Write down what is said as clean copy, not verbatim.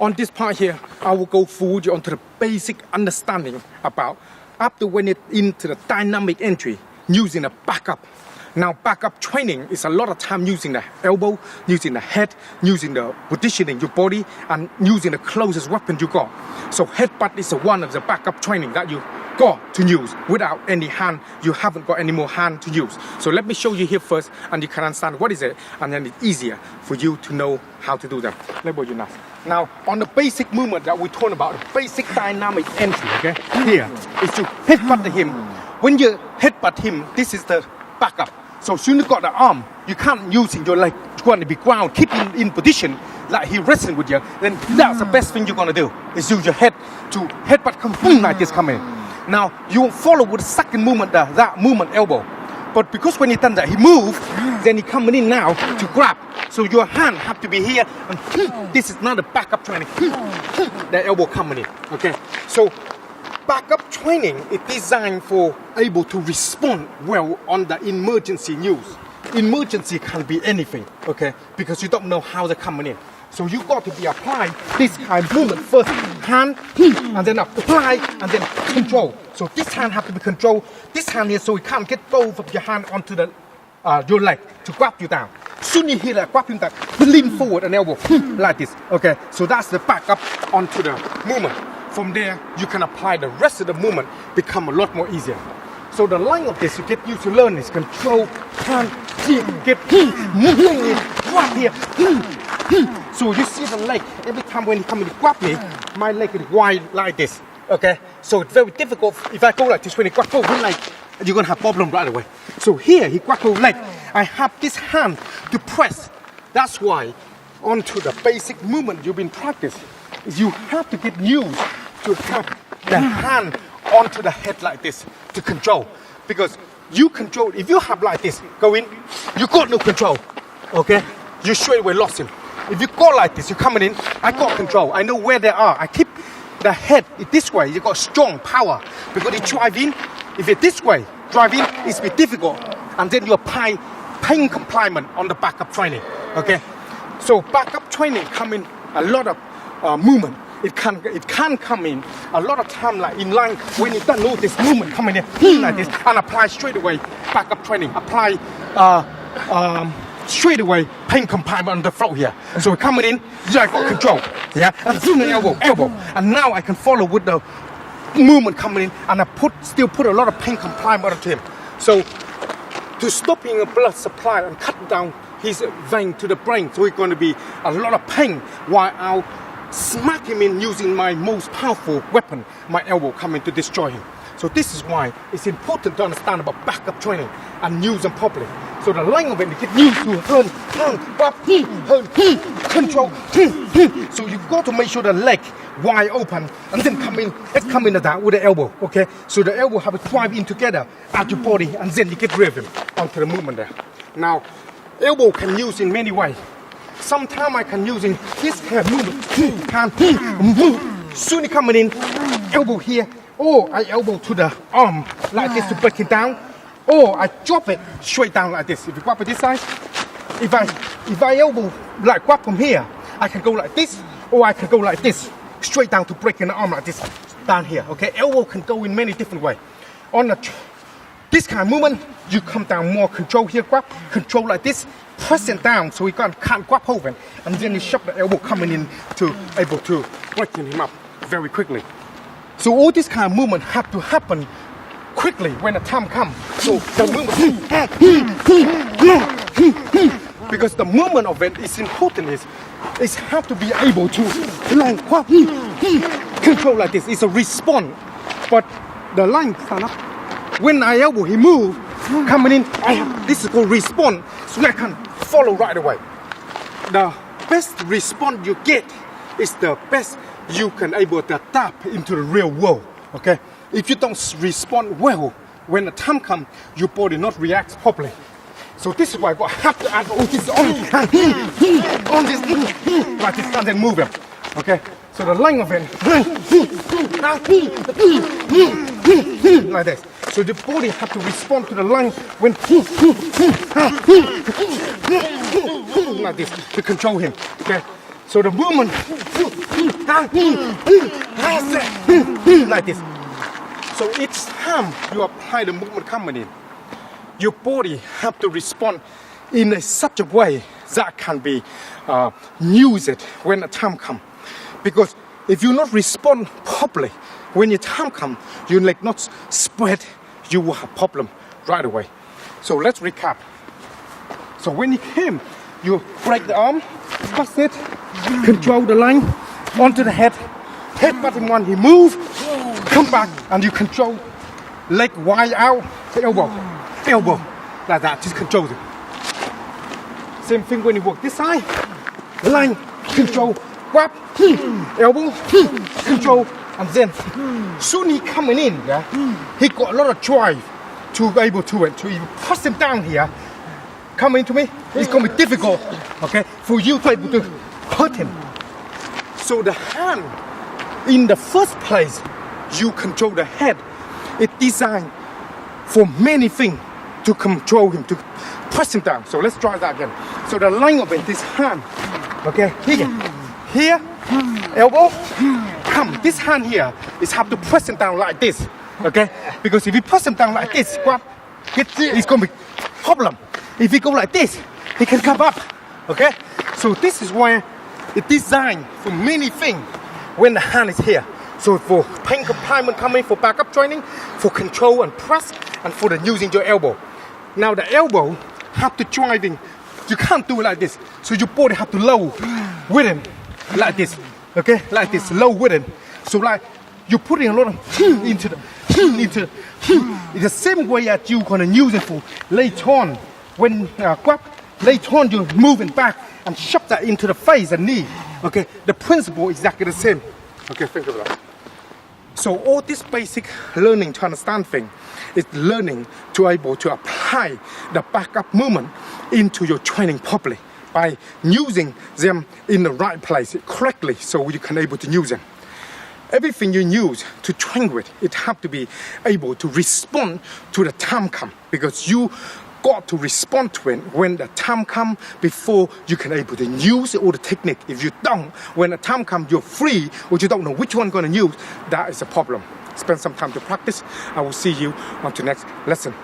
on this part here, I will go forward you onto the basic understanding about after when it into the dynamic entry using a backup. Now backup training is a lot of time using the elbow, using the head, using the positioning your body, and using the closest weapon you got. So headbutt is one of the backup training that you got to use. Without any hand, you haven't got any more hand to use. So let me show you here first, and you can understand what is it, and then it's easier for you to know how to do them. Now, on the basic movement that we're talking about, the basic dynamic entry, okay? Here is to headbutt him. When you headbutt him, this is the backup. So as soon as you got the arm, you can't use your leg going to be ground, keep in position like he wrestling with you. Then that's the best thing you're gonna do is use your head to headbutt come boom like this coming. Now you will follow with the second movement, that movement elbow. But because when he done that, he moved, then he coming in now to grab. So your hand have to be here, and this is not a backup training. The elbow coming in. Okay, so backup training is designed for able to respond well on the emergency news. Emergency can be anything, okay? Because you don't know how they're coming in. So you got to be applying this kind of movement first, hand, and then apply, and then control. So this hand have to be controlled. This hand here, so you can't get both of your hand onto the your leg to grab you down. Soon you hear that grab him down, lean forward an elbow like this. Okay, so that's the backup onto the movement. From there, you can apply the rest of the movement, become a lot more easier. So the line of this, you get used to learn is control, hand, get moving, grab here. So you see the leg, every time when he come in to grab me, my leg is wide like this. Okay, so it's very difficult. If I go like this, when he grab over leg, you're gonna have problem right away. So here, he grab over leg. I have this hand to press. That's why onto the basic movement you've been practicing is you have to get used to have the hand onto the head like this to control. Because you control, if you have like this, go in, you got no control. Okay, you straight away lost him. If you go like this, you're coming in, I got control. I know where they are. I keep the head this way. You got strong power. Because you drive in, if it's this way, drive in, it's a bit difficult. And then you apply pain compliance on the backup training. Okay, so backup training come in a lot of movement. It can come in a lot of time like in line when you don't know this movement coming in like this and apply straight away backup training. Apply straight away pain compliance on the throat here. So coming in, I got control. Yeah, and soon the elbow, and now I can follow with the movement coming in, and I still put a lot of pain compliance onto him. So to stopping a blood supply and cut down his vein to the brain, so it's going to be a lot of pain while I'll smack him in using my most powerful weapon, my elbow, coming to destroy him. So this is why it's important to understand about backup training and use them properly. So the line of it, you get used to control. So you've got to make sure the leg wide open and then come in. Let's come in that with the elbow, okay? So the elbow have to drive in together at your body, and then you get rid of him onto the movement there. Now, elbow can use in many ways. Sometimes I can use in this kind of movement. Hand, soon you coming in, elbow here, or I elbow to the arm like this to break it down, or I drop it straight down like this. If you grab it this side, if I elbow like grab from here, I can go like this, or I can go like this, straight down to breaking the arm like this, down here. Okay, elbow can go in many different ways. On this kind of movement, you come down more control here, grab, control like this, press it down so he can't grab over, and then you shove the elbow coming in to able to breaking him up very quickly. So all this kind of movement have to happen quickly when the time comes. So the movement, because the movement of it is important, is have to be able to control like this. It's a response, but the line stand up. When I elbow, he move, coming in, this is called response, so I can follow right away. The best response you get is the best you can able to adapt into the real world, okay? If you don't respond well, when the time comes, your body not reacts properly. So this is why I have to add all this on this, like this, and then move him, okay? So the line of it, like this. So the body have to respond to the line when like this to control him. Okay. So the movement like this. So each time you apply the movement coming in, your body have to respond in such a way that can be used when the time comes. Because if you not respond properly, when your time comes, your leg not spread, you will have problem right away. So let's recap. So when you came, you break the arm, pass it, control the line onto the head. Head button one, you move, come back, and you control leg wide out, elbow, like that. Just control it. Same thing when you work this side. Line, control, grab, elbow, control, and then soon he coming in, yeah, he got a lot of drive to be able to press him down here. Coming to me, it's gonna be difficult, okay, for you to be able to hurt him. So the hand, in the first place, you control the head. It's designed for many things to control him, to press him down. So let's try that again. So the line of it, this hand, okay, here, elbow, come. This hand here is have to press him down like this, okay? Because if you press him down like this, grab, it's gonna be problem. If you go like this, he can come up, okay? So this is why it's designed for many things when the hand is here. So for pain confinement coming, for backup training, for control and press, and for the using your elbow. Now the elbow have to driving. You can't do it like this. So your body have to low with him like this, okay? Like this, low with him. So like you're putting a lot of into it's the same way that you gonna use it for later on. When grab, later on you're moving back and shove that into the face and knee. Okay, the principle is exactly the same. Okay, think of that. So all this basic learning to understand thing is learning to able to apply the backup movement into your training properly by using them in the right place correctly, so you can able to use them. Everything you use to train with, it have to be able to respond to the time come, because you got to respond to it when the time come before you can able to use all the technique. If you don't, when the time comes, you're free, or you don't know which one gonna use, that is a problem. Spend some time to practice. I will see you on the next lesson.